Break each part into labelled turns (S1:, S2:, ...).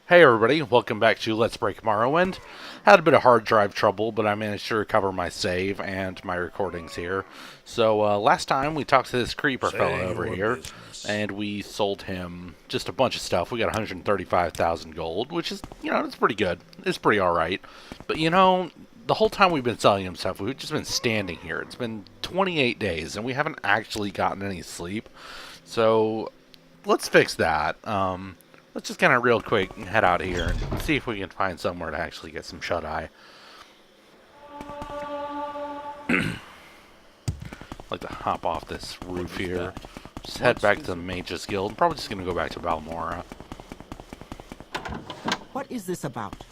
S1: Hey everybody, welcome back to Let's Break Morrowind. Had a bit of hard drive trouble, but I managed to recover my save and my recordings here. So last time we talked to this creeper fella
S2: Say
S1: over
S2: your
S1: here,
S2: business.
S1: and we sold him just a bunch of stuff. We got 135,000 gold, which is, it's pretty good. It's pretty alright. But the whole time we've been selling him stuff, we've just been standing here. It's been 28 days, and we haven't actually gotten any sleep. So let's fix that. Let's just kind of real quick head out here and see if we can find somewhere to actually get some shut-eye. Like to hop off this
S2: What
S1: roof
S2: was
S1: here.
S2: that?
S1: Just head
S2: What's
S1: back to
S2: this?
S1: the Mage's Guild. Probably just going to go back to Balmora.
S3: What is this about?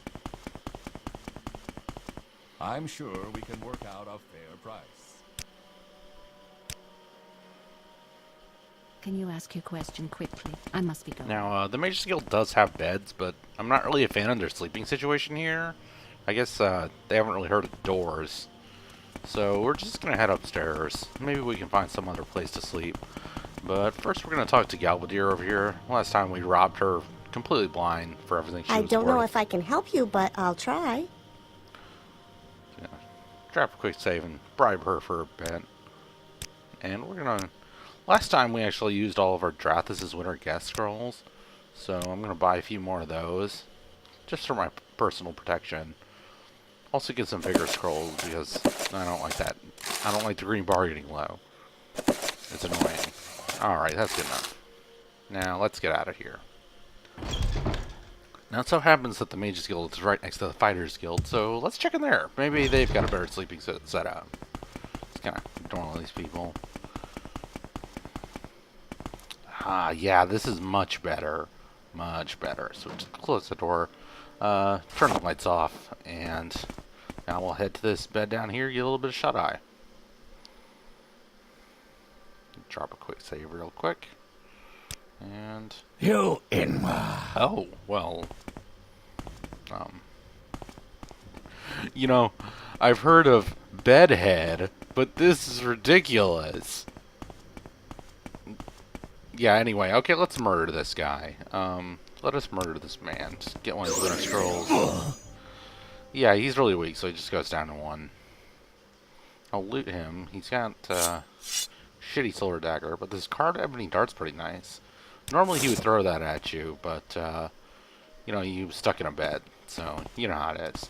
S2: I'm sure we can work out a fair price.
S4: Can you ask your question quickly? I must be going.
S1: Now, the Mage's Guild does have beds, but I'm not really a fan of their sleeping situation here. I guess they haven't really heard of doors. So we're just going to head upstairs. Maybe we can find some other place to sleep. But first we're going to talk to Galvadir over here. Last time we robbed her completely blind for everything she
S5: I
S1: was
S5: don't know
S1: worth.
S5: if I can help you, but I'll try.
S1: Yeah. Drop a quick save and bribe her for a bit. And we're going to... Last time we actually used all of our Drathis' Winter Guest Scrolls. So I'm going to buy a few more of those. Just for my personal protection. Also get some Vigor Scrolls because I don't like that. I don't like the green bar getting low. It's annoying. Alright, that's good enough. Now, let's get out of here. Now, it so happens that the Mages Guild is right next to the Fighters Guild, so let's check in there. Maybe they've got a better sleeping setup. Just kind of ignore all these people. Ah, yeah, this is much better. Much better. So just close the door, turn the lights off, and now we'll head to this bed down here, get a little bit of shut-eye. Drop a quick save real quick. And...
S2: You Inma.
S1: Oh, well... I've heard of bedhead, but this is ridiculous. Yeah, anyway, okay, let's murder this guy. Let us murder this man. Just get one of his winter scrolls. Yeah, he's really weak, so he just goes down to one. I'll loot him. He's got, shitty silver dagger, but this carved ebony dart's pretty nice. Normally he would throw that at you, but, he was stuck in a bed, so you know how it is.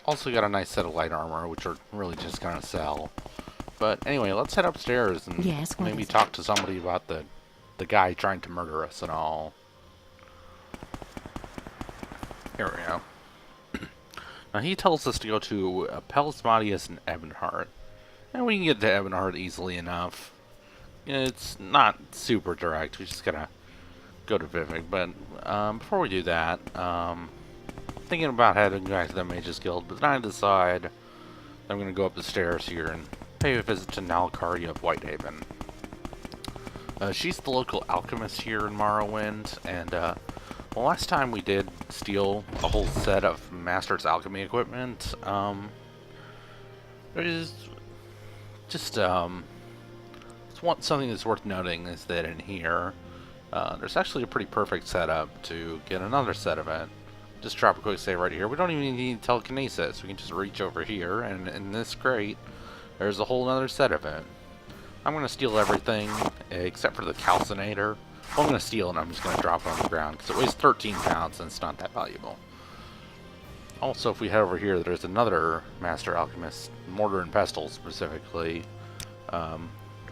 S1: Also got a nice set of light armor, which are really just gonna sell. But anyway, let's head upstairs and
S4: Yes, what
S1: maybe
S4: is it?
S1: talk to somebody about the guy trying to murder us and all. Here we go. Now he tells us to go to Pelismodius and Ebonheart. And we can get to Ebonheart easily enough. It's not super direct, we just gotta go to Vivek. But before we do that, thinking about heading back to the Mages Guild, but then I decide I'm gonna go up the stairs here and pay a visit to Nalkaria of Whitehaven. She's the local alchemist here in Morrowind, and well, last time we did steal a whole set of Master's Alchemy equipment. There's just something that's worth noting is that in here, there's actually a pretty perfect setup to get another set of it. Just drop a quick save right here. We don't even need telekinesis. We can just reach over here, and in this crate, there's a whole other set of it. I'm going to steal everything except for the calcinator. Well, I'm going to steal it and I'm just going to drop it on the ground because it weighs 13 pounds and it's not that valuable. Also, if we head over here, there's another Master Alchemist, Mortar and Pestle specifically.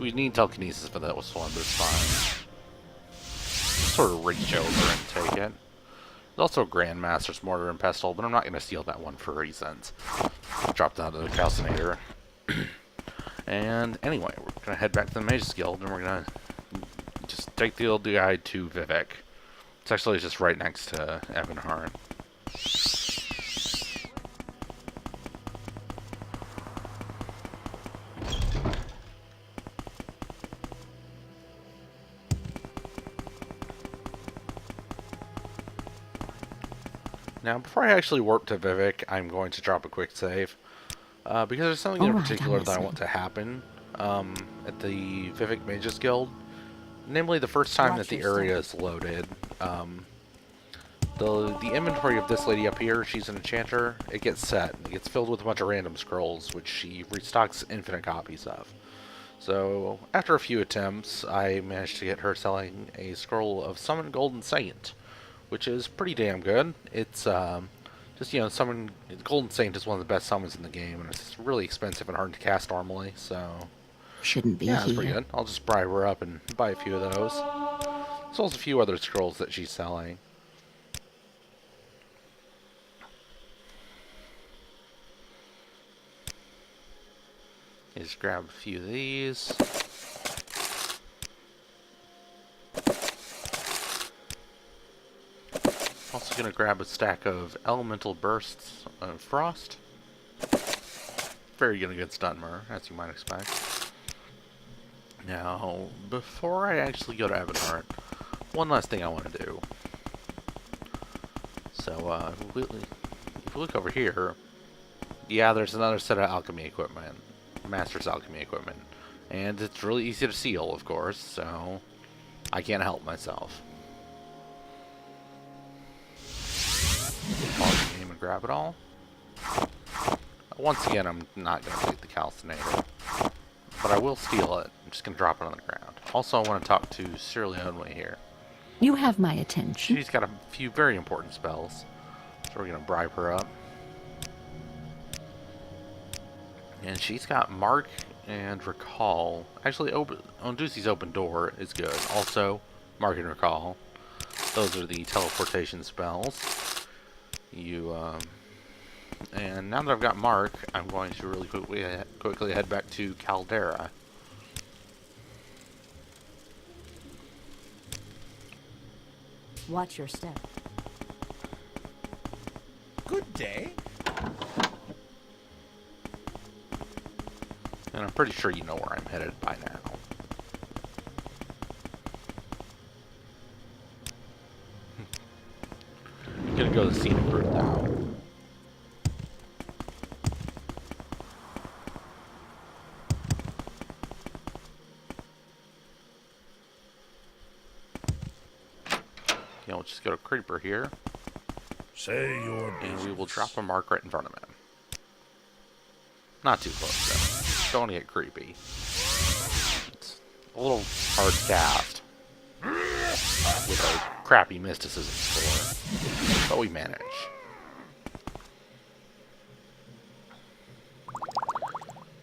S1: We need telekinesis for that one, but it's fine. Just sort of reach over and take it. There's also a Grandmaster's Mortar and Pestle, but I'm not going to steal that one for reasons. Drop down to the calcinator. And anyway, we're going to head back to the Mage's Guild, and we're going to just take the old guide to Vivek. It's actually just right next to Ebonheart. Now, before I actually warp to Vivek, I'm going to drop a quick save. Because there's something in
S4: All right,
S1: particular
S4: I'm
S1: that I
S4: listening.
S1: want to happen at the Vivek Mages Guild. Namely, the first time
S3: Watch
S1: that the
S3: yourself.
S1: area is loaded, The inventory of this lady up here, she's an enchanter, it gets set. It gets filled with a bunch of random scrolls, which she restocks infinite copies of. So, after a few attempts, I managed to get her selling a scroll of Summon Golden Saint, which is pretty damn good. It's, just, you know, Summon... Golden Saint is one of the best summons in the game, and it's really expensive and hard to cast normally, so...
S4: Shouldn't be
S1: Yeah, that's pretty
S4: here.
S1: good. I'll just bribe her up and buy a few of those. As well as a few other scrolls that she's selling. Just grab a few of these. Also gonna grab a stack of elemental bursts of frost. Very good against Dunmer, as you might expect. Now, before I actually go to Ebonheart, one last thing I want to do. So, if we look over here, yeah, there's another set of alchemy equipment. Master's alchemy equipment. And it's really easy to seal, of course, so I can't help myself. Pause the game and grab it all. Once again, I'm not going to take the calcinator, but I will steal it. I'm just going to drop it on the ground. Also, I want to talk to Sirleonwe here.
S4: You have my attention.
S1: She's got a few very important spells, so we're going to bribe her up. And she's got Mark and Recall. Actually, Ondusi's Open Door is good. Also, Mark and Recall. Those are the teleportation spells. And now that I've got Mark, I'm going to really quickly head back to Caldera.
S3: Watch your step.
S2: Good day.
S1: And I'm pretty sure you know where I'm headed by now. I'm gonna go to the scenic route now. Yeah, we'll just go to Creeper here,
S2: Say your
S1: and we will drop a mark right in front of him. Not too close, though. Don't want to get creepy. It's a little hard to cast with a crappy mysticism score, but we manage.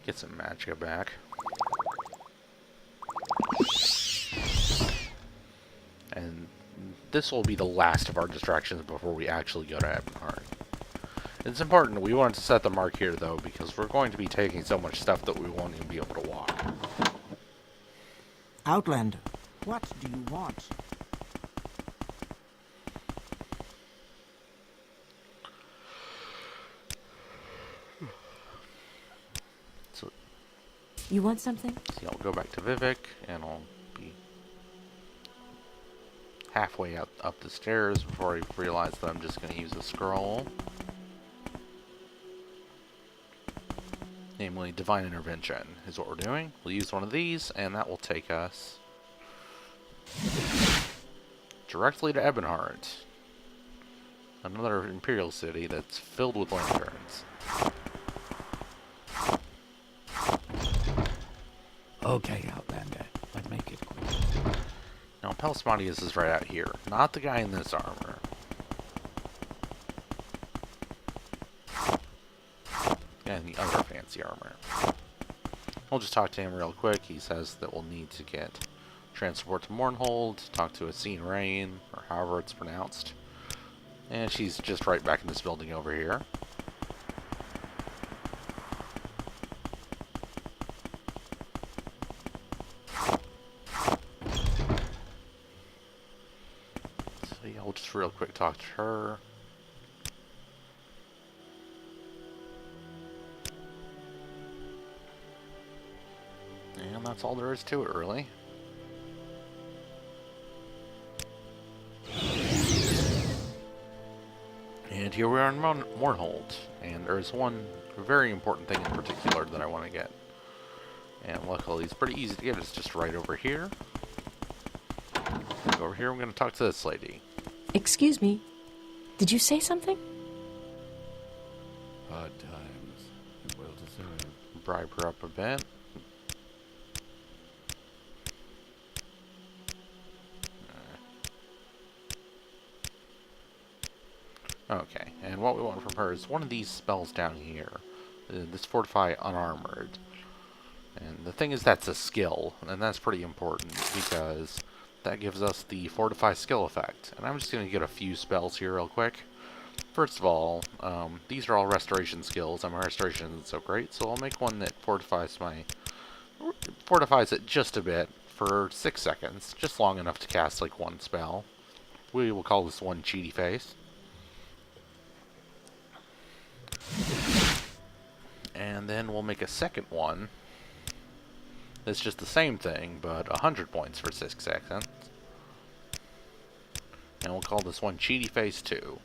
S1: Get some magicka back. And this will be the last of our distractions before we actually go to Ebonheart. It's important. We want to set the mark here, though, because we're going to be taking so much stuff that we won't even be able to walk.
S6: Outlander, what do you want?
S1: So,
S3: You want something?
S1: see, I'll go back to Vivek, and I'll be halfway up the stairs before I realize that I'm just going to use a scroll. Namely, Divine Intervention is what we're doing. We'll use one of these, and that will take us directly to Ebonheart. Another Imperial city that's filled with lanterns.
S6: Okay, Outlander, but make it quick.
S1: Now, Pelsmodius is right out here, not the guy in this armor. And the other fancy armor. We'll just talk to him real quick. He says that we'll need to get transport to Mournhold, talk to Asine Rain, or however it's pronounced. And she's just right back in this building over here. So yeah, we'll just real quick talk to her. And that's all there is to it, really. And here we are in Mournhold, and there's one very important thing in particular that I want to get. And luckily it's pretty easy to get, it's just right over here. Over here I'm going to talk to this lady.
S3: Excuse me. Did you say something?
S2: Hard times, and well deserved.
S1: Bribe her up a bit. Okay, and what we want from her is one of these spells down here. This Fortify Unarmored. And the thing is, that's a skill, and that's pretty important, because that gives us the Fortify skill effect. And I'm just going to get a few spells here real quick. First of all, these are all restoration skills, and my restoration isn't so great, so I'll make one that fortifies it just a bit for 6 seconds, just long enough to cast like one spell. We will call this one Cheaty Face. And then we'll make a second one. It's just the same thing, but 100 points for 6 seconds. And we'll call this one Cheaty Face 2.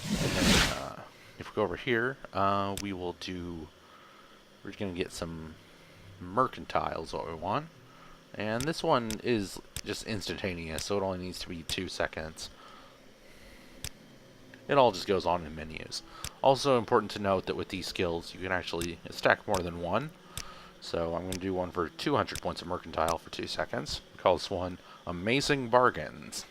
S1: And then, if we go over here, we're going to get some mercantiles, what we want. And this one is just instantaneous, so it only needs to be 2 seconds. It all just goes on in menus. Also important to note that with these skills, you can actually stack more than one. So I'm going to do one for 200 points of mercantile for 2 seconds. We call this one Amazing Bargains.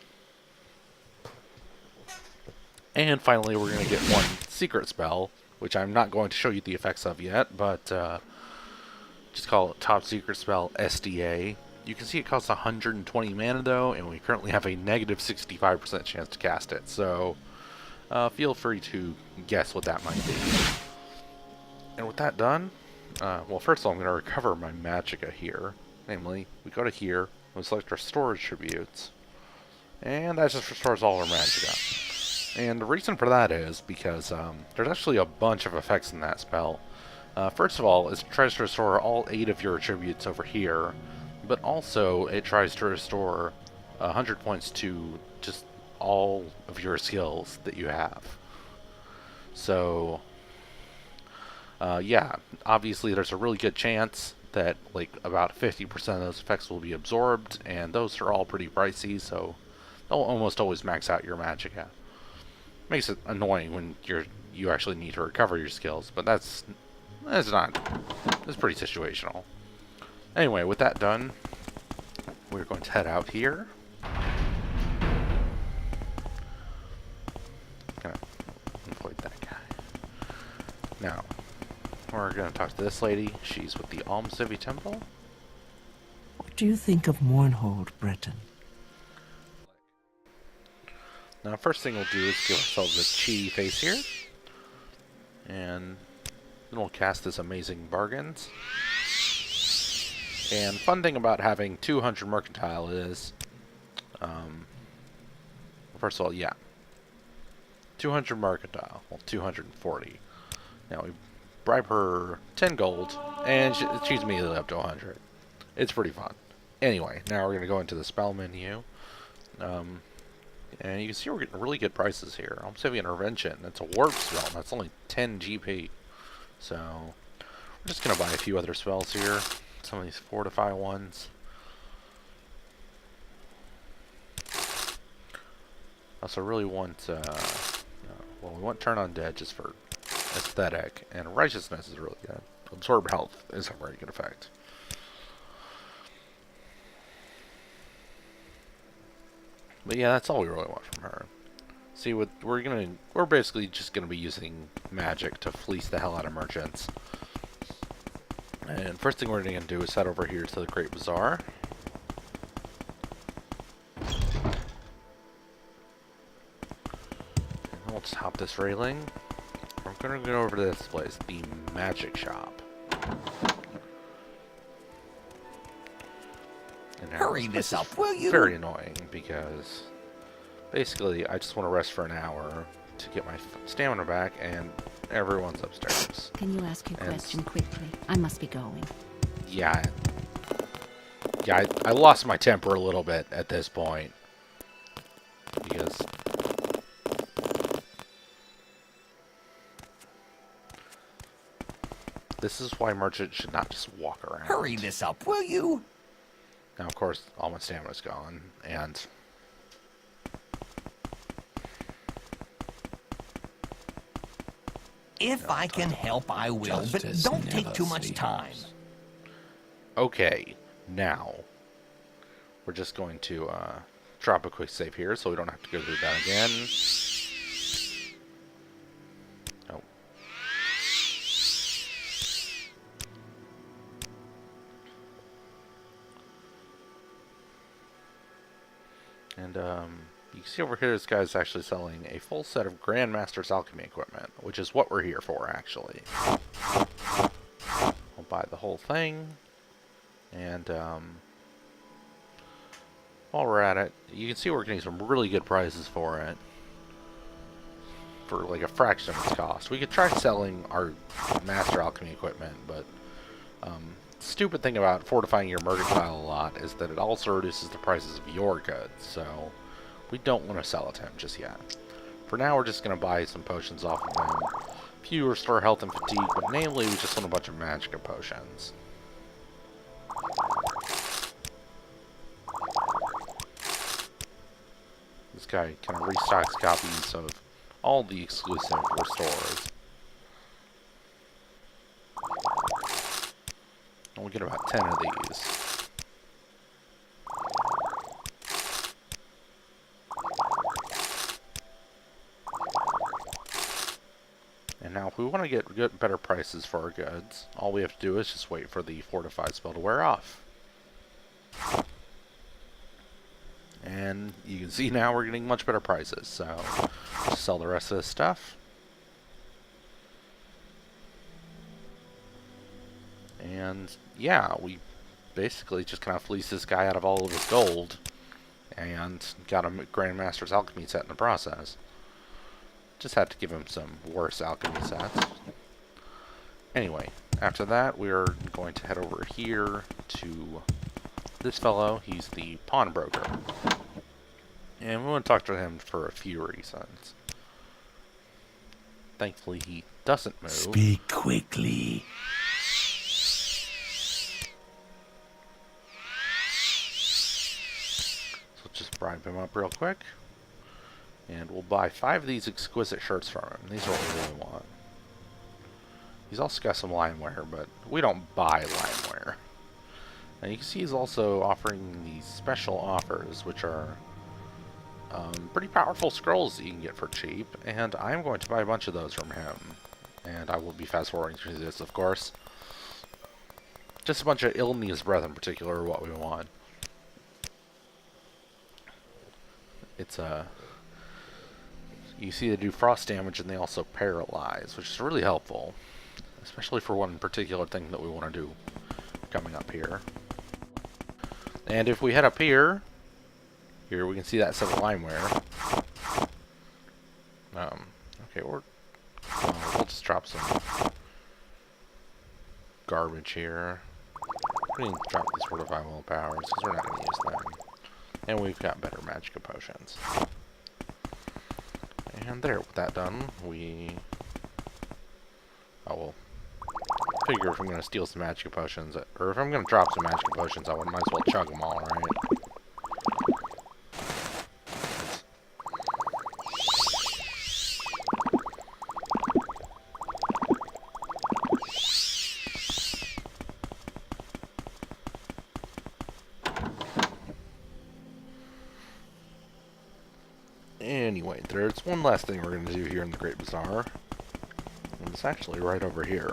S1: And finally, we're going to get one secret spell, which I'm not going to show you the effects of yet, but just call it Top Secret Spell SDA. You can see it costs 120 mana though, and we currently have a negative 65% chance to cast it. So feel free to guess what that might be. And with that done, well, first of all, I'm going to recover my magicka here. Namely, we go to here, we select our storage tributes, and that just restores all our magicka. And the reason for that is because there's actually a bunch of effects in that spell. First of all, it tries to restore all 8 of your attributes over here, but also it tries to restore 100 points to just all of your skills that you have. So, yeah, obviously there's a really good chance that like about 50% of those effects will be absorbed, and those are all pretty pricey, so they'll almost always max out your magicka. Makes it annoying when you actually need to recover your skills, but that's pretty situational. Anyway, with that done, we're going to head out here. Gonna avoid that guy. Now, we're going to talk to this lady. She's with the Almsivy Temple.
S6: What do you think of Mournhold, Breton?
S1: Now, first thing we'll do is give ourselves a Cheaty Face here. And then we'll cast this Amazing Bargains. And fun thing about having 200 mercantile is, first of all, yeah, 200 mercantile, well, 240. Now we bribe her 10 gold, and she's immediately up to 100. It's pretty fun. Anyway, now we're going to go into the spell menu. And you can see we're getting really good prices here. Almsivy Intervention, it's a warp spell, and that's only 10 GP. So, we're just going to buy a few other spells here. Some of these Fortify ones. Also really want, well, we want Turn Undead just for aesthetic, and Righteousness is really good. Absorb Health is a very good effect. But yeah, that's all we really want from her. See, we're basically just gonna be using magic to fleece the hell out of merchants. And first thing we're gonna do is head over here to the Great Bazaar. And we'll just hop this railing. We're gonna go over to this place, the Magic Shop. And now
S6: Hurry this up, will you?
S1: Very annoying because basically I just want to rest for an hour to get my stamina back, and everyone's upstairs.
S4: Can you ask your
S1: And
S4: question quickly? I must be going.
S1: Yeah, I lost my temper a little bit at this point because this is why merchants should not just walk around.
S6: Hurry this up, will you?
S1: Now, of course, all my stamina's gone, and
S7: If I can help, I will, but
S2: Justice
S7: don't take
S2: never
S7: too much
S2: sleeps.
S7: time.
S1: Okay, now we're just going to drop a quick save here so we don't have to go through that again. Oh. And you can see over here this guy's actually selling a full set of Grandmaster's alchemy equipment, which is what we're here for, actually. I'll buy the whole thing. And while we're at it, you can see we're getting some really good prices for it. For like a fraction of its cost. We could try selling our master alchemy equipment, but stupid thing about fortifying your mercantile a lot is that it also reduces the prices of your goods, so we don't want to sell it to him just yet. For now, we're just going to buy some potions off of him. A few restore health and fatigue, but namely we just want a bunch of magicka potions. This guy kind of restocks copies of all the exclusive restores. And we get about 10 of these. And now if we want to get better prices for our goods, all we have to do is just wait for the fortified spell to wear off. And you can see now we're getting much better prices, so just sell the rest of this stuff. And yeah, we basically just kind of fleeced this guy out of all of his gold and got a Grandmaster's alchemy set in the process. Just had to give him some worse alchemy sets. Anyway, after that we're going to head over here to this fellow. He's the pawnbroker. And we want to talk to him for a few reasons. Thankfully he doesn't move.
S6: Speak quickly.
S1: So just bribe him up real quick. And we'll buy 5 of these exquisite shirts from him. These are what we really want. He's also got some limeware, but we don't buy limeware. And you can see he's also offering these special offers, which are pretty powerful scrolls that you can get for cheap. And I'm going to buy a bunch of those from him. And I will be fast forwarding through this, of course. Just a bunch of Ilnia's breath in particular are what we want. It's you see they do frost damage and they also paralyze, which is really helpful. Especially for one particular thing that we want to do coming up here. And if we head up here we can see that set of limeware. Okay, we'll just drop some garbage here. We need to drop these fortified willpowers because we're not going to use them. And we've got better magicka potions. And there, with that done, I will figure if I'm going to steal some magicka potions, or if I'm going to drop some magicka potions, I might as well chug them all, right? Anyway, there's one last thing we're going to do here in the Great Bazaar. And it's actually right over here.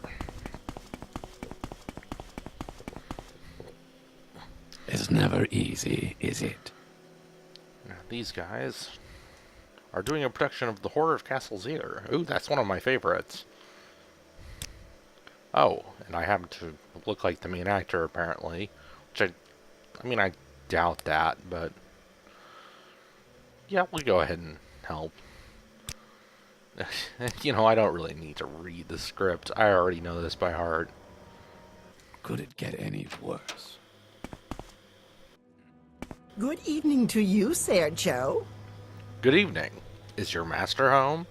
S2: It's never easy, is it?
S1: Now, these guys are doing a production of The Horror of Castle Zir. Ooh, that's one of my favorites. Oh, and I happen to look like the main actor, apparently. Which I mean, I doubt that, but yeah, we'll go ahead and help. You know, I don't really need to read the script. I already know this by heart.
S2: Could it get any worse?
S8: Good evening to you, Sergio.
S1: Good evening. Is your master home?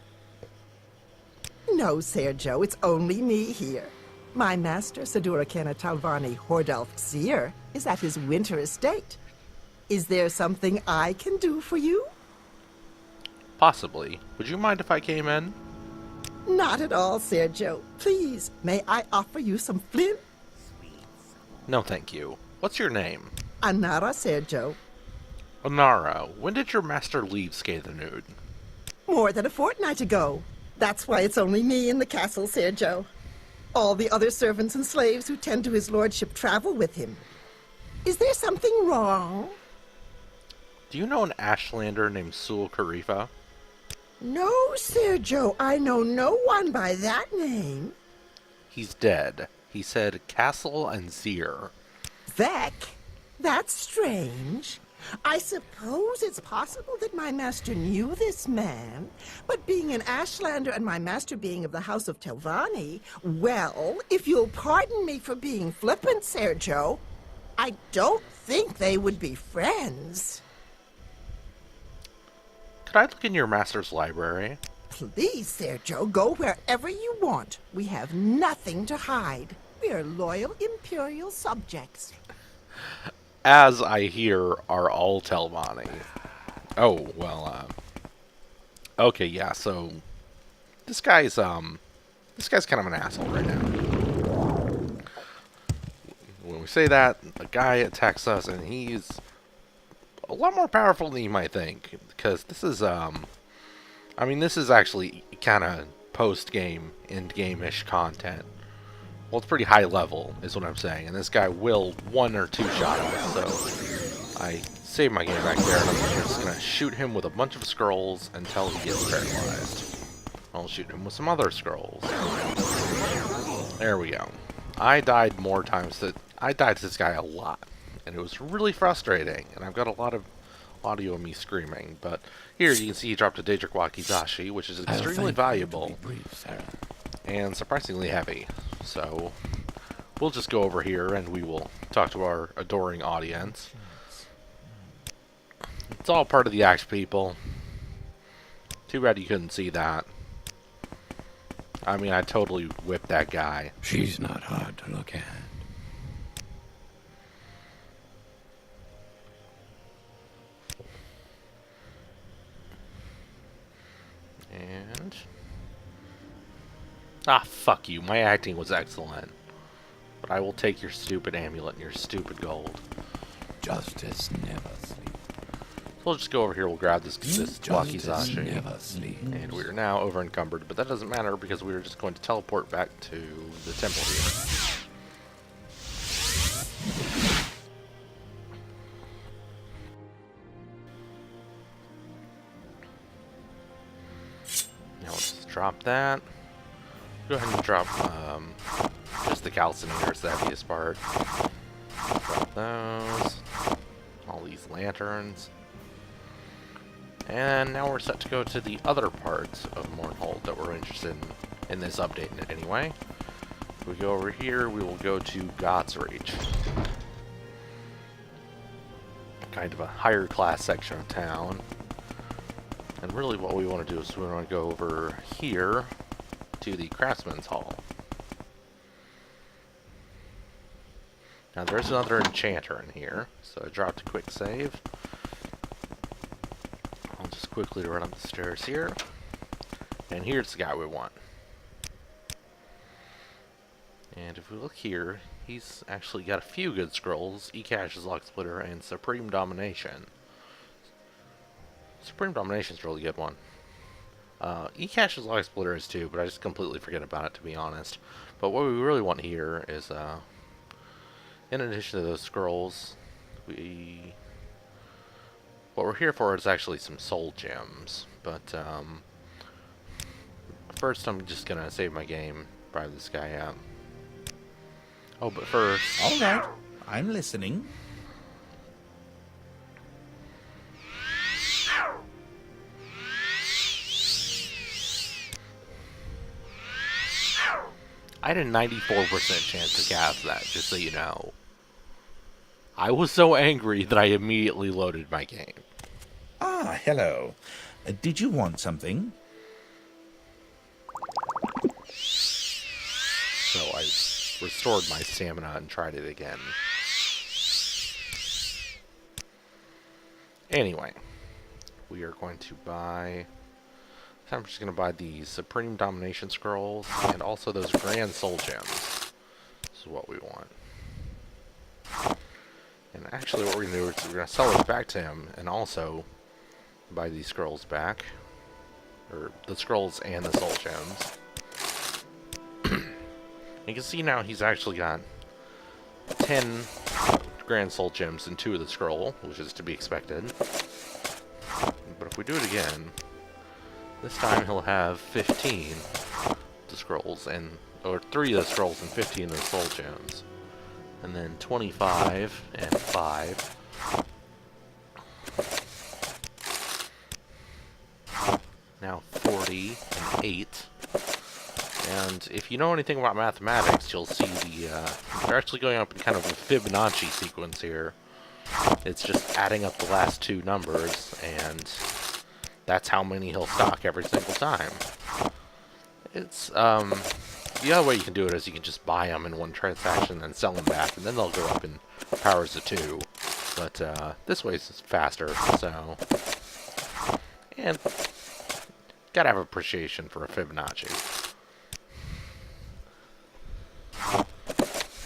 S8: No, Sergio, it's only me here. My master, Sadurakena Talvani Hordalf Seer, is at his winter estate. Is there something I can do for you?
S1: Possibly. Would you mind if I came in?
S8: Not at all, Sergio. Please, may I offer you some flint?
S1: No, thank you. What's your name?
S8: Anara, Sergio.
S1: Onara, when did your master leave Scathernude?
S8: More than a fortnight ago. That's why it's only me in the castle, Sergio. All the other servants and slaves who tend to his lordship travel with him. Is there something wrong?
S1: Do you know an Ashlander named Sul Karifa?
S8: No, Sergio. I know no one by that name.
S1: He's dead. He said Castle and Zir.
S8: Vec? That's strange. I suppose it's possible that my master knew this man, but being an Ashlander and my master being of the House of Telvanni, well, if you'll pardon me for being flippant, Sergio, I don't think they would be friends.
S1: Could I look in your master's library?
S8: Please, Sergio, go wherever you want. We have nothing to hide. We are loyal Imperial subjects.
S1: As I hear, are all Telvanni. Oh, well, okay, yeah, so this guy's kind of an asshole right now. When we say that, the guy attacks us, and he's a lot more powerful than you might think, because this is, I mean, this is actually kind of post-game, end-game-ish content. Well, it's pretty high level, is what I'm saying, and this guy will one or two shot us, so I saved my game back there, and I'm just going to shoot him with a bunch of scrolls until he gets paralyzed. I'll shoot him with some other scrolls. There we go. I died more times I died to this guy a lot, and it was really frustrating, and I've got a lot of audio of me screaming, but here you can see he dropped a Daedric Wakizashi, which is extremely valuable and surprisingly heavy. So we'll just go over here and we will talk to our adoring audience. It's all part of the act, people. Too bad you couldn't see that. I mean, I totally whipped that guy.
S9: She's not hard to look at.
S1: And ah, fuck you. My acting was excellent. But I will take your stupid amulet and your stupid gold.
S9: Justice never sleeps.
S1: So we'll just go over here, we'll grab this
S9: Justice
S1: Wakizashi.
S9: never sleeps.
S1: And we are now over encumbered, but that doesn't matter because we are just going to teleport back to the temple here. Now let's drop that. Go ahead and drop just the calcinators, the heaviest part. Drop those. All these lanterns. And now we're set to go to the other parts of Mournhold that we're interested in this update anyway. If we go over here, we will go to God's Reach. Kind of a higher class section of town. And really what we want to do is we want to go over here to the Craftsman's Hall. Now there's another enchanter in here, so I dropped a quick save. I'll just quickly run up the stairs here. And here's the guy we want. And if we look here, he's actually got a few good scrolls. Ekash's Lock Splitter and Supreme Domination. Supreme Domination's a really good one. Ekash's Lock Splitter is too, but I just completely forget about it, to be honest. But what we really want here is, in addition to those scrolls, what we're here for is actually some soul gems. But, first I'm just gonna save my game, bribe this guy out. Oh, but first...
S10: All right, I'm listening.
S1: I had a 94% chance to cast that, just so you know. I was so angry that I immediately loaded my game.
S10: Ah, hello. Did you want something?
S1: So I restored my stamina and tried it again. Anyway, we are going to buy So I'm just going to buy the Supreme Domination Scrolls and also those Grand Soul Gems. This is what we want. And actually what we're going to do is we're going to sell this back to him and also buy these scrolls back. Or the scrolls and the soul gems. You can see now he's actually got 10 Grand Soul Gems and 2 of the scroll, which is to be expected. But if we do it again, this time he'll have 15 of the scrolls, or 3 of the scrolls and 15 of the soul gems. And then 25 and 5. Now 40 and 8. And if you know anything about mathematics, you'll see they're actually going up in kind of a Fibonacci sequence here. It's just adding up the last 2 numbers, and that's how many he'll stock every single time. It's, the other way you can do it is you can just buy them in one transaction and sell them back, and then they'll go up in powers of 2. But, this way is faster, so... And, gotta have appreciation for a Fibonacci.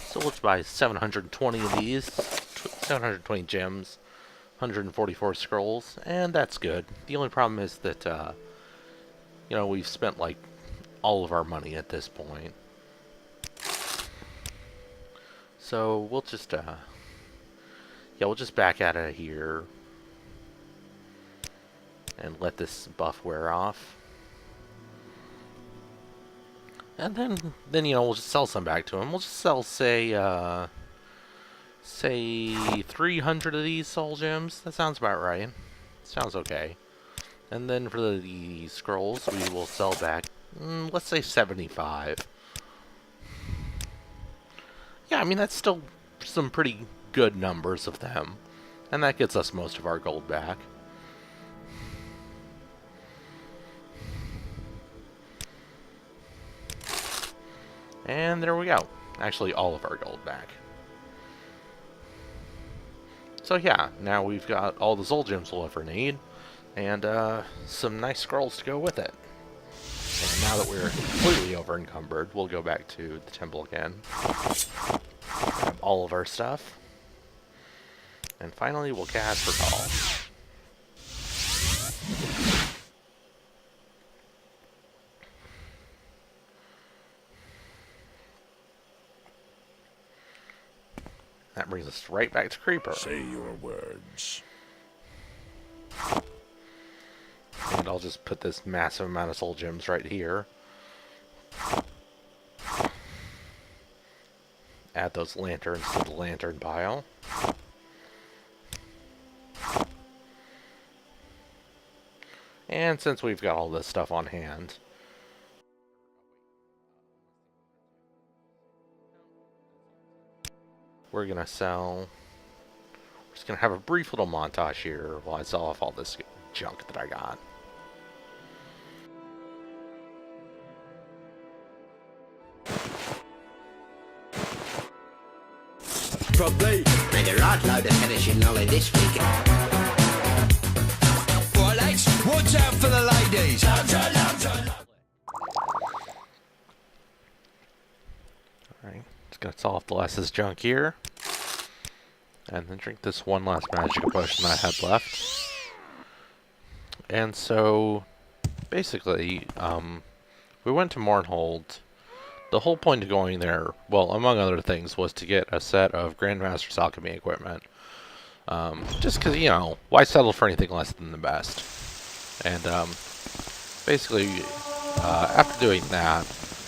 S1: So let's buy 720 of these, 720 gems, 144 scrolls, and that's good. The only problem is that, you know, we've spent, like, all of our money at this point. So we'll just, yeah, we'll just back out of here and let this buff wear off. And then you know, we'll just sell some back to him. We'll just sell, say 300 of these soul gems. That sounds about right. Sounds okay. And then for the scrolls, we will sell back, let's say 75. Yeah, I mean, that's still some pretty good numbers of them. And that gets us most of our gold back. And there we go. Actually, all of our gold back. So yeah, now we've got all the soul gems we'll ever need, and some nice scrolls to go with it. And now that we're completely over encumbered, we'll go back to the temple again. Grab all of our stuff. And finally, we'll cast Recall. That brings us right back to Creeper.
S2: Say your words.
S1: And I'll just put this massive amount of soul gems right here. Add those lanterns to the lantern pile. And since we've got all this stuff on hand, we're gonna sell... We're just gonna have a brief little montage here while I sell off all this junk that I got.
S11: Probably made a right load of finishing knowledge this week.
S7: Right, lads, watch out for the ladies.
S1: Alright, just gonna sell off the last of this junk here. And then drink this one last magic potion I had left. And so, basically, we went to Morrowind. The whole point of going there, well, among other things, was to get a set of Grandmaster's Alchemy equipment. Just because, you know, why settle for anything less than the best? And, basically, after doing that,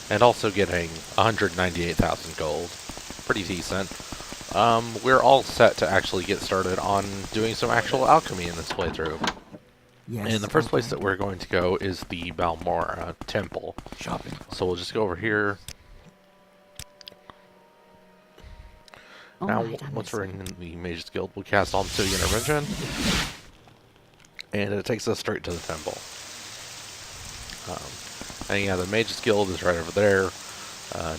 S1: and also getting 198,000 gold, pretty decent, we're all set to actually get started on doing some actual alchemy in this playthrough.
S6: Yes.
S1: And the first place that we're going to go is the Balmora Temple.
S9: Shopping.
S1: So we'll just go over here. Now, once we're in the Mage's Guild, we'll cast on City Intervention. And it takes us straight to the temple. And yeah, the Mage's Guild is right over there.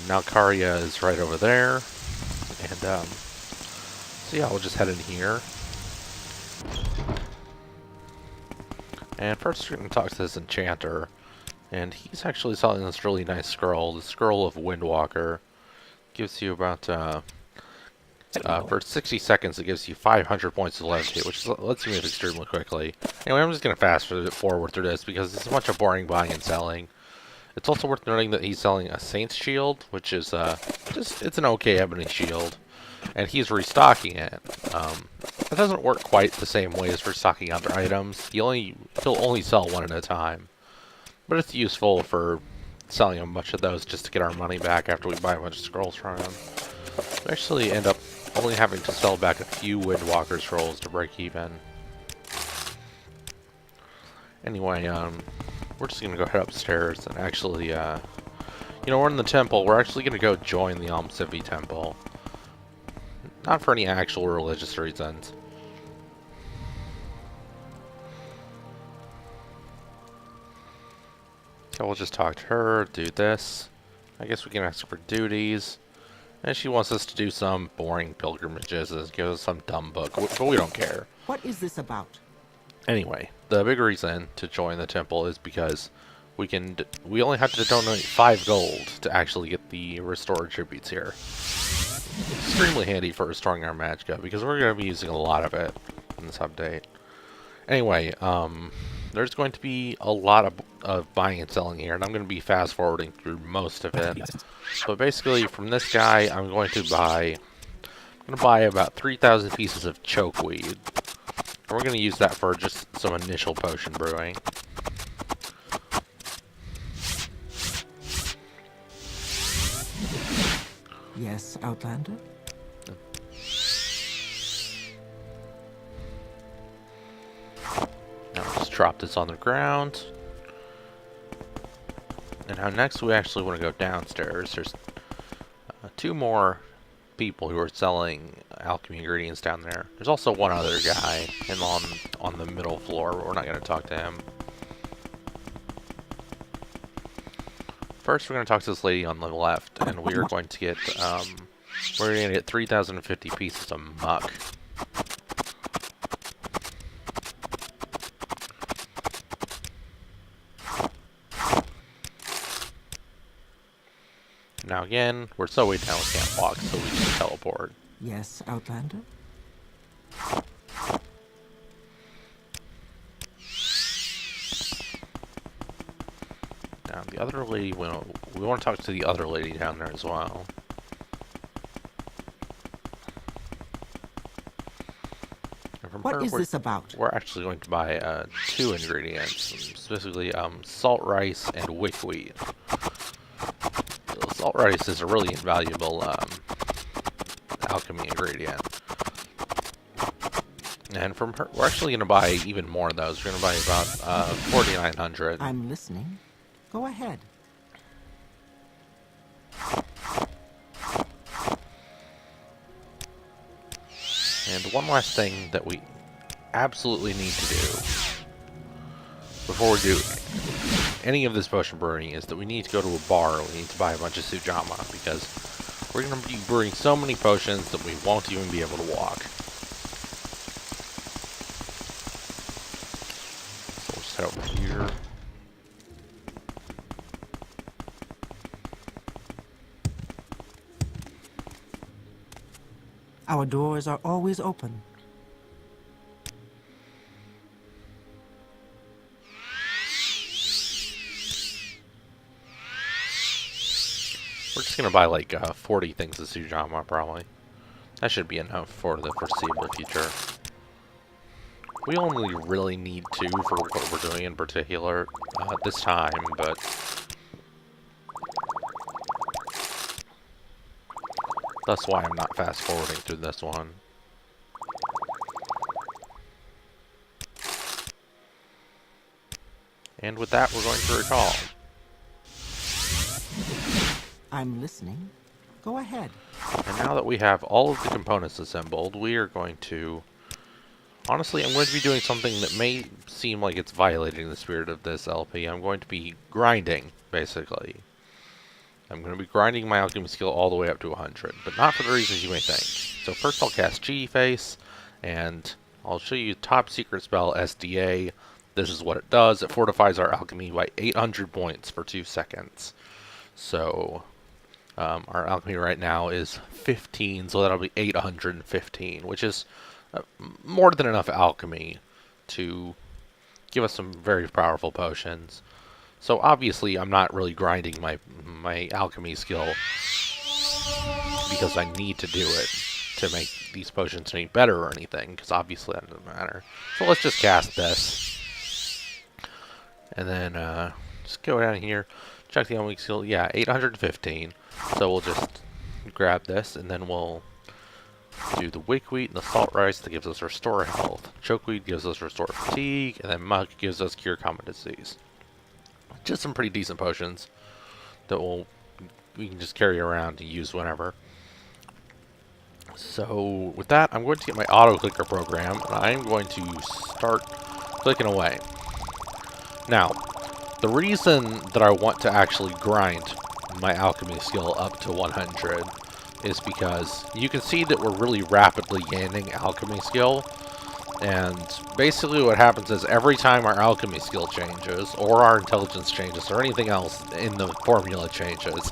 S1: Nalcaria is right over there. And, so yeah, we'll just head in here. And first we're going to talk to this enchanter. And he's actually selling this really nice scroll. The Scroll of Windwalker gives you about, for 60 seconds, it gives you 500 points of levitate, which lets you move extremely quickly. Anyway, I'm just going to fast forward through this because it's a bunch of boring buying and selling. It's also worth noting that he's selling a Saint's Shield, which is it's an okay ebony shield, and he's restocking it. It doesn't work quite the same way as restocking other items. He'll only sell one at a time, but it's useful for selling a bunch of those just to get our money back after we buy a bunch of scrolls from him. We actually end up only having to sell back a few Windwalker scrolls to break even. Anyway, we're just going to go head upstairs and actually, you know, we're in the temple. We're actually going to go join the Almsivi temple. Not for any actual religious reasons. So we'll just talk to her, do this. I guess we can ask for duties. And she wants us to do some boring pilgrimages and give us some dumb book, but we don't care.
S6: What is this about?
S1: Anyway, the big reason to join the temple is because we only have to donate 5 gold to actually get the restored tributes here. Extremely handy for restoring our magicka because we're going to be using a lot of it in this update. Anyway, there's going to be a lot of buying and selling here, and I'm going to be fast forwarding through most of it. So basically, from this guy, I'm going to buy about 3,000 pieces of chokeweed. And we're going to use that for just some initial potion brewing.
S6: Yes, Outlander?
S1: Now we'll just drop this on the ground. And now next we actually want to go downstairs. There's 2 more people who are selling alchemy ingredients down there. There's also one other guy on the middle floor, but we're not going to talk to him. First, we're going to talk to this lady on the left, and we are going to get 3,050 pieces of muck. Now again, we're so way down we can't walk, so we just teleport.
S6: Yes, Outlander?
S1: Now the other lady, we want to talk to the other lady down there as well.
S6: What is this about?
S1: We're actually going to buy 2 ingredients, specifically salt rice and wickweed. Salt rice is a really invaluable alchemy ingredient. And from her, we're actually going to buy even more of those. We're going to buy about 4,900.
S6: I'm listening. Go ahead.
S1: And one last thing that we absolutely need to do before we do any of this potion brewing is that we need to go to a bar and we need to buy a bunch of Sujama because we're going to be brewing so many potions that we won't even be able to walk. So we'll just head over here.
S6: Our doors are always open.
S1: We're just going to buy like 40 things of Sujama probably. That should be enough for the foreseeable future. We only really need 2 for what we're doing in particular this time, but that's why I'm not fast forwarding through this one. And with that, we're going to recall.
S6: I'm listening. Go ahead.
S1: And now that we have all of the components assembled, we are going to... Honestly, I'm going to be doing something that may seem like it's violating the spirit of this LP. I'm going to be grinding, basically. I'm going to be grinding my alchemy skill all the way up to 100, but not for the reasons you may think. So first I'll cast G Face, and I'll show you top secret spell SDA. this is what it does. It fortifies our alchemy by 800 points for 2 seconds. So our alchemy right now is 15, so that'll be 815, which is more than enough alchemy to give us some very powerful potions. So obviously I'm not really grinding my alchemy skill because I need to do it to make these potions any better or anything, because obviously that doesn't matter. So let's just cast this. And then just go down here, check the alchemy skill. Yeah, 815. So we'll just grab this, and then we'll do the wickweed and the salt rice that gives us restore health. Chokeweed gives us restore fatigue, and then muck gives us cure common disease. Just some pretty decent potions that we can just carry around and use whenever. So with that, I'm going to get my auto clicker program, and I'm going to start clicking away. Now, the reason that I want to actually grind my alchemy skill up to 100 is because you can see that we're really rapidly gaining alchemy skill. And basically what happens is every time our alchemy skill changes, or our intelligence changes, or anything else in the formula changes,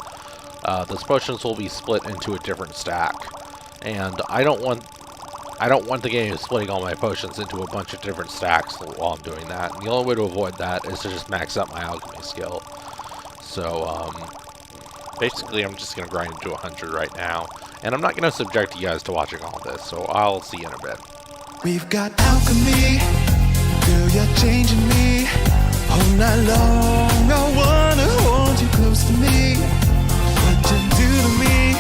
S1: those potions will be split into a different stack. And I don't want the game splitting all my potions into a bunch of different stacks while I'm doing that. And the only way to avoid that is to just max up my alchemy skill. So, basically I'm just going to grind it to 100 right now. And I'm not going to subject you guys to watching all this, so I'll see you in a bit.
S7: We've got alchemy, girl, you're changing me. All night long, I wanna hold you close to me. What you do to me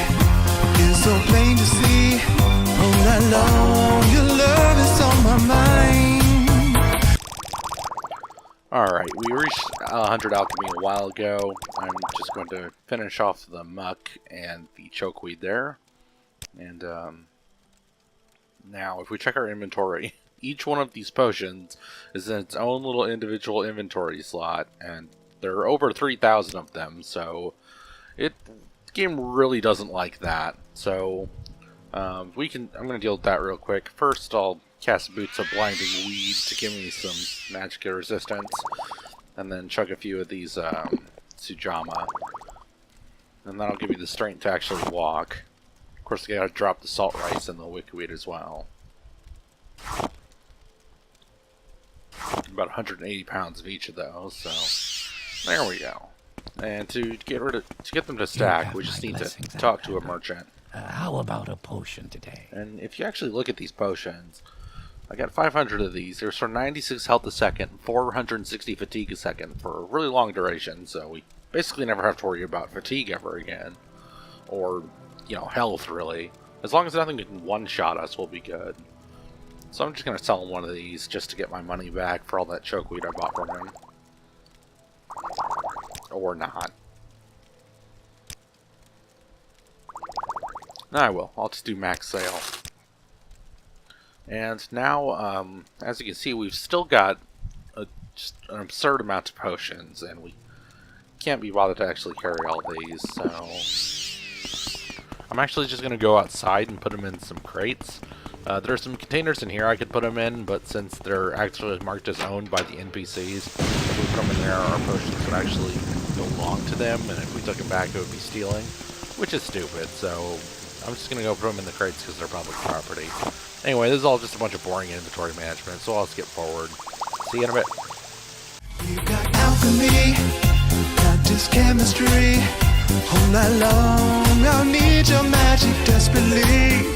S7: is so plain to see. All night long, your love is on my mind.
S1: Alright, we reached 100 alchemy a while ago. I'm just going to finish off the muck and the chokeweed there. And, now, if we check our inventory, each one of these potions is in its own little individual inventory slot, and there are over 3,000 of them, so the game really doesn't like that. So, I'm going to deal with that real quick. First, I'll cast Boots of Blinding Weed to give me some magic resistance, and then chug a few of these Sujama, and that'll give me the strength to actually walk. Of course, I gotta drop the salt rice and the wickweed as well. About 180 pounds of each of those, so there we go. And to get them to stack, we just need to talk to a merchant.
S9: How about a potion today?
S1: And if you actually look at these potions, I got 500 of these. There's for 96 health a second, 460 fatigue a second for a really long duration, so we basically never have to worry about fatigue ever again. Or, you know, health, really. As long as nothing can one-shot us, we'll be good. So I'm just going to sell him one of these just to get my money back for all that chokeweed I bought from him. Or not. No, I will. I'll just do max sale. And now, as you can see, we've still got just an absurd amount of potions, and we can't be bothered to actually carry all these, so I'm actually just going to go outside and put them in some crates. There are some containers in here I could put them in, but since they're actually marked as owned by the NPCs, if we put them in there, our potions would actually belong to them, and if we took them back, it would be stealing, which is stupid, so I'm just going to go put them in the crates because they're public property. Anyway, this is all just a bunch of boring inventory management, so I'll skip forward. See you in a bit.
S7: We've got alchemy, not just chemistry. All night long, I'll need your magic desperately.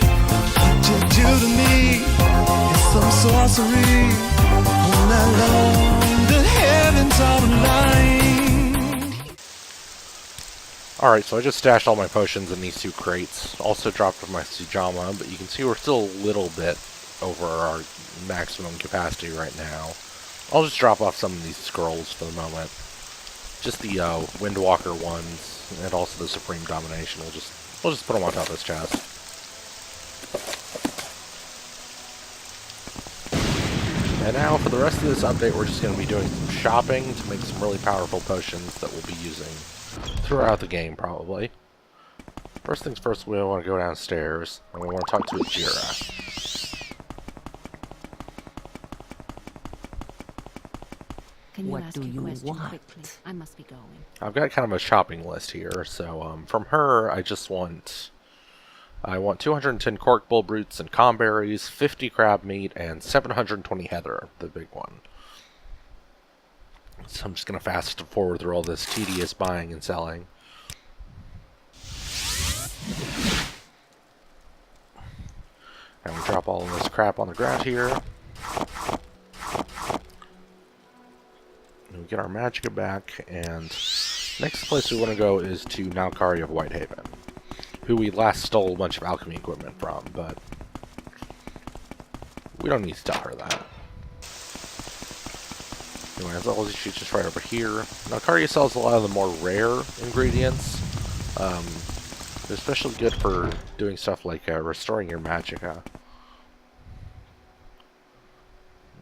S7: What you do to me is some sorcery. All night long, the heavens are aligned.
S1: Alright, so I just stashed all my potions in these two crates. Also dropped my Sujama, but you can see we're still a little bit over our maximum capacity right now. I'll just drop off some of these scrolls for the moment. Just the Windwalker ones, and also the Supreme Domination. We'll just put them on top of this chest. And now for the rest of this update, we're just going to be doing some shopping to make some really powerful potions that we'll be using throughout the game, probably. First things first, we want to go downstairs, and we want to talk to Ajira.
S4: Can you
S6: What
S4: ask
S6: do
S4: your
S6: you
S4: question
S6: want?
S4: quickly? I must be going.
S1: I've got kind of a shopping list here. So from her, I want 210 cork bull roots and calm berries, 50 crab meat, and 720 heather, the big one. So I'm just going to fast forward through all this tedious buying and selling. And we drop all of this crap on the ground here. And we get our magicka back, and next place we want to go is to Nalkari of Whitehaven, who we last stole a bunch of alchemy equipment from, but we don't need to tell her that. Anyway, as always, she's just right over here. Nalkari sells a lot of the more rare ingredients. They're especially good for doing stuff like restoring your magicka.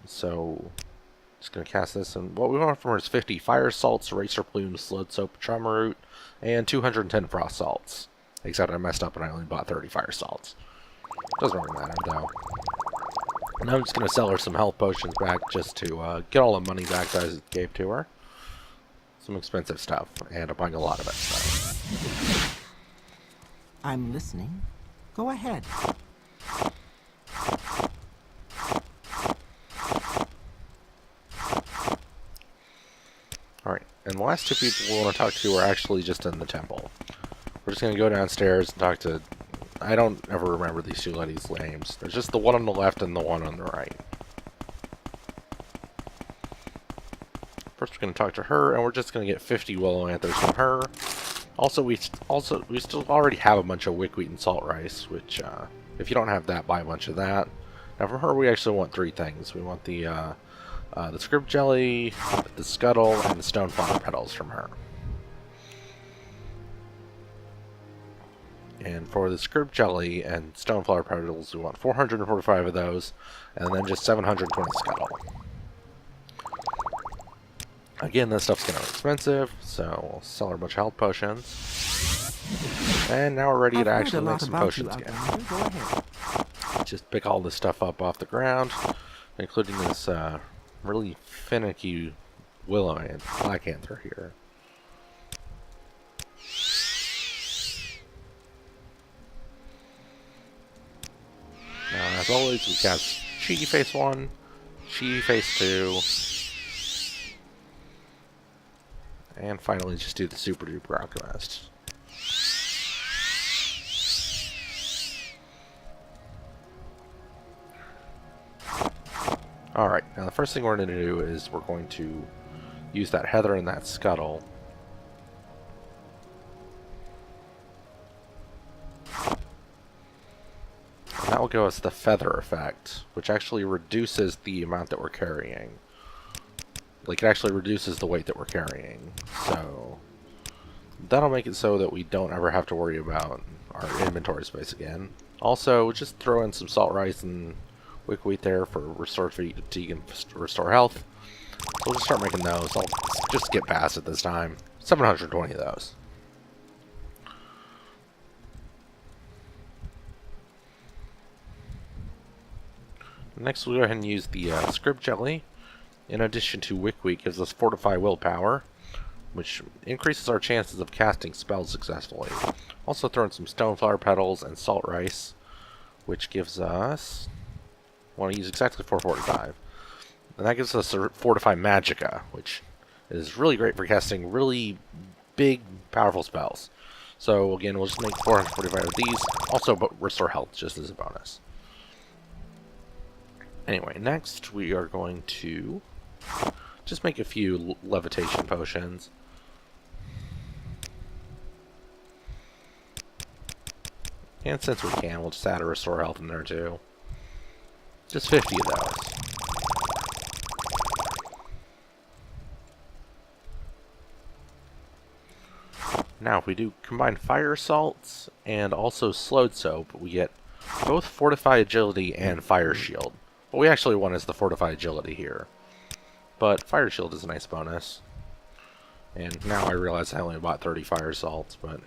S1: So, just going to cast this, and what we want from her is 50 fire salts, eraser plumes, slowed soap, trauma root, and 210 frost salts. Except I messed up and I only bought 30 fire salts. Doesn't really matter, though. And I'm just going to sell her some health potions back just to get all the money back that I gave to her. Some expensive stuff, and I'm buying a lot of it, so.
S6: I'm listening. Go ahead.
S1: Alright, and the last two people we want to talk to are actually just in the temple. We're just going to go downstairs and talk to... I don't ever remember these two ladies' names. There's just the one on the left and the one on the right. First we're going to talk to her, and we're just going to get 50 willow anthers from her. Also, we still already have a bunch of wickweed and salt rice, which, if you don't have that, buy a bunch of that. Now from her, we actually want 3 things. We want the script jelly, the scuttle, and the stoneflower petals from her. And for the script jelly and stoneflower petals, we want 445 of those, and then just 720 scuttle. Again, this stuff's kind of expensive, so we'll sell her a bunch of health potions. And now we're ready to actually make some potions again.
S6: Go ahead.
S1: Just pick all this stuff up off the ground, including this really finicky willow and black anther here. Now, as always, we cast Cheaty Face 1, Cheaty Face 2, and finally just do the Super Duper Alchemist. Alright, now the first thing we're going to do is we're going to use that heather and that scuttle. And that will give us the feather effect, which actually reduces the amount that we're carrying. Like, it actually reduces the weight that we're carrying. So, that'll make it so that we don't ever have to worry about our inventory space again. Also, just throw in some salt rice and wickweed there for restore fatigue and restore health. So we'll just start making those. I'll just get past it this time. 720 of those. Next we'll go ahead and use the script jelly. In addition to wickweed, gives us fortify willpower, which increases our chances of casting spells successfully. Also throw in some stoneflower petals and salt rice, which gives us... I want to use exactly 445. And that gives us a fortify magicka, which is really great for casting really big, powerful spells. So again, we'll just make 445 of these. Also, but restore health just as a bonus. Anyway, next we are going to just make a few levitation potions. And since we can, we'll just add a restore health in there too. Just 50 of those. Now, if we do combine fire salts and also slowed soap, we get both fortify agility and fire shield. What we actually want is the fortify agility here. But fire shield is a nice bonus. And now I realize I only bought 30 fire salts, but...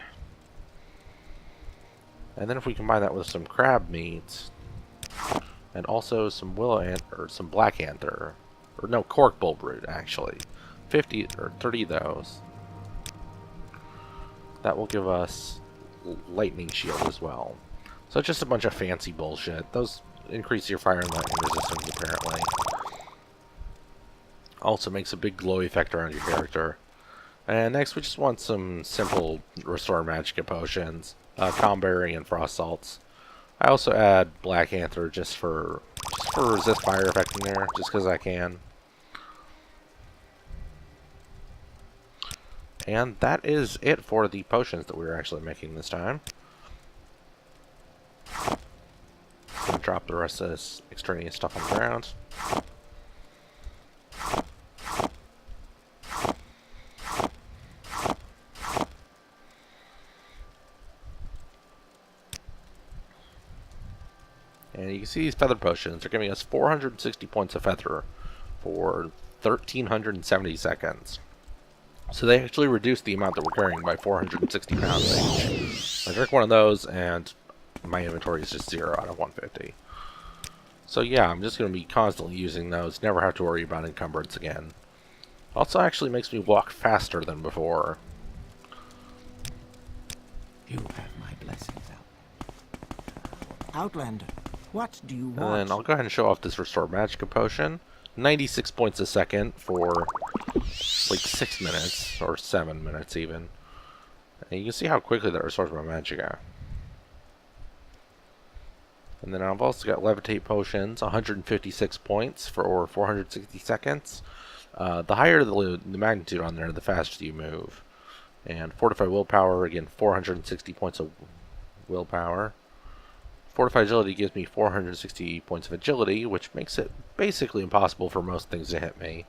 S1: And then if we combine that with some crab meat, and also some willow anther, or some black anther, or no, cork bulb root, actually. 50 or 30 of those. That will give us lightning shield as well. So it's just a bunch of fancy bullshit. Those increase your fire and lightning resistance apparently. Also makes a big glowy effect around your character. And next we just want some simple restore magicka potions, calm berry and frost salts. I also add black anther just for resist fire effect in there, just because I can. And that is it for the potions that we were actually making this time. Gonna drop the rest of this extraneous stuff on the ground. And you can see these feather potions are giving us 460 points of feather for 1,370 seconds. So they actually reduce the amount that we're carrying by 460 pounds each. I drink one of those and my inventory is just 0 out of 150. So yeah, I'm just going to be constantly using those, never have to worry about encumbrance again. Also actually makes me walk faster than before.
S6: You have my blessings out.
S8: Outlander, what do you
S1: And
S8: want?
S1: then I'll go ahead and show off this Restore Magicka potion. 96 points a second for like 6 minutes, or 7 minutes even. And you can see how quickly that restores my Magicka. And then I've also got Levitate potions, 156 points for 460 seconds. The higher the magnitude on there, the faster you move. And Fortify Willpower, again, 460 points of willpower. Fortify Agility gives me 460 points of agility, which makes it basically impossible for most things to hit me.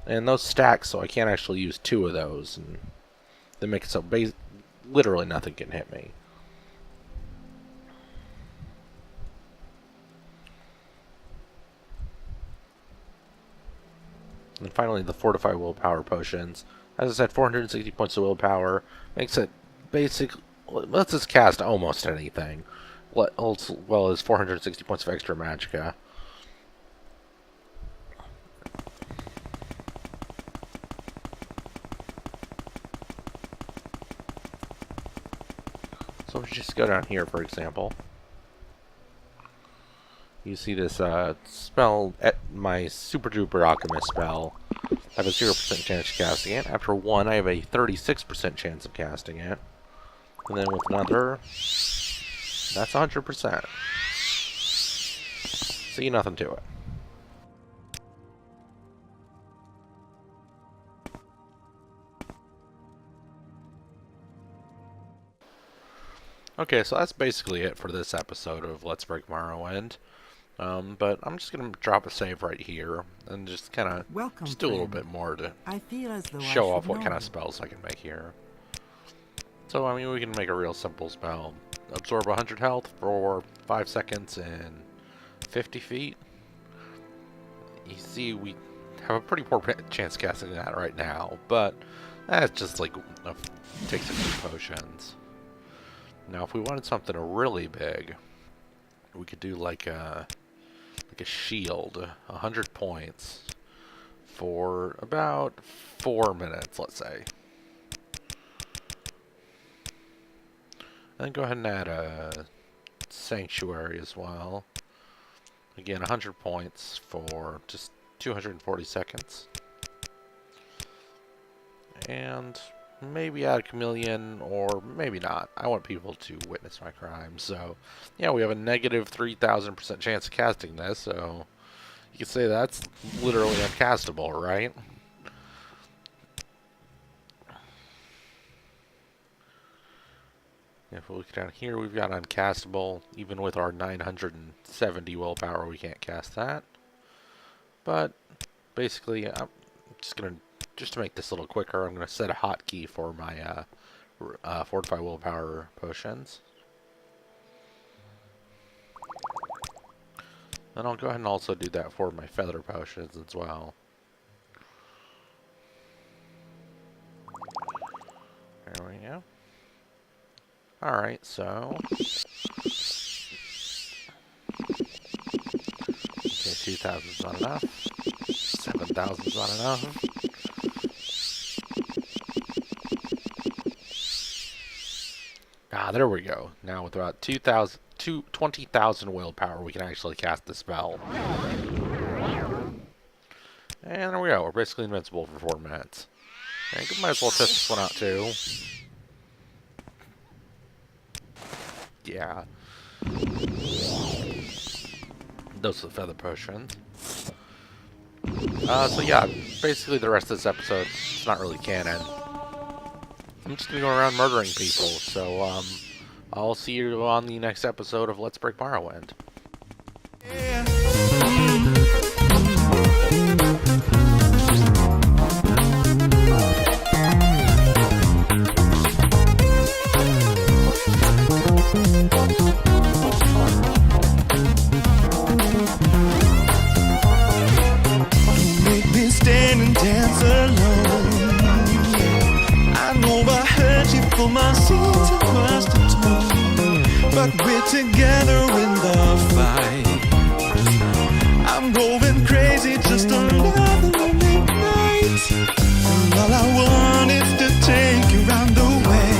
S1: And those stack, so I can't actually use 2 of those. And they make it so literally nothing can hit me. And finally, the Fortify Willpower potions. As I said, 460 points of willpower makes it basically lets us cast almost anything. As well as 460 points of extra magicka. So if we just go down here, for example, you see this spell, my Super Duper Alchemist spell. I have a 0% chance of casting it. After 1, I have a 36% chance of casting it. And then with another, that's 100%. See, nothing to it. Okay, so that's basically it for this episode of Let's Break Morrowind. But I'm just going to drop a save right here and just kind of just do a little bit more to
S8: I feel as though
S1: show off what kind of spells I can make here. So, I mean, we can make a real simple spell. Absorb 100 health for 5 seconds and 50 feet. You see, we have a pretty poor chance casting that right now, but that's just like takes a few potions. Now, if we wanted something really big, we could do like a shield, 100 points for about 4 minutes, let's say. And then go ahead and add a sanctuary as well. Again, 100 points for just 240 seconds. And maybe add a chameleon, or maybe not. I want people to witness my crime. So, yeah, we have a negative 3,000% chance of casting this, so you can say that's literally uncastable, right? If we look down here, we've got uncastable. Even with our 970 willpower, we can't cast that. But basically, I'm just gonna, just to make this a little quicker, I'm gonna set a hotkey for my Fortify Willpower potions. Then I'll go ahead and also do that for my Feather potions as well. There we go. Alright, so okay, 2,000's not enough. 7,000's not enough. there we go. Now with about 20,000 willpower, we can actually cast the spell. And there we go. We're basically invincible for 4 minutes. And we might as well test this one out too. Yeah. Those are the feather potions. So yeah, basically the rest of this episode, it's not really canon. I'm just gonna go around murdering people, so I'll see you on the next episode of Let's Break Morrowind.
S7: Make me stand and dance alone. I know I hurt you for my sins across the tone, but we're together in the fight. I'm going crazy, just another lonely night. And all I want is to take you round the way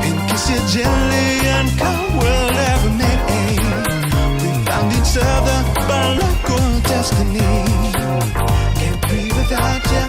S7: and kiss you gently and come world ever made. We found each other by luck or destiny. Can't be without you.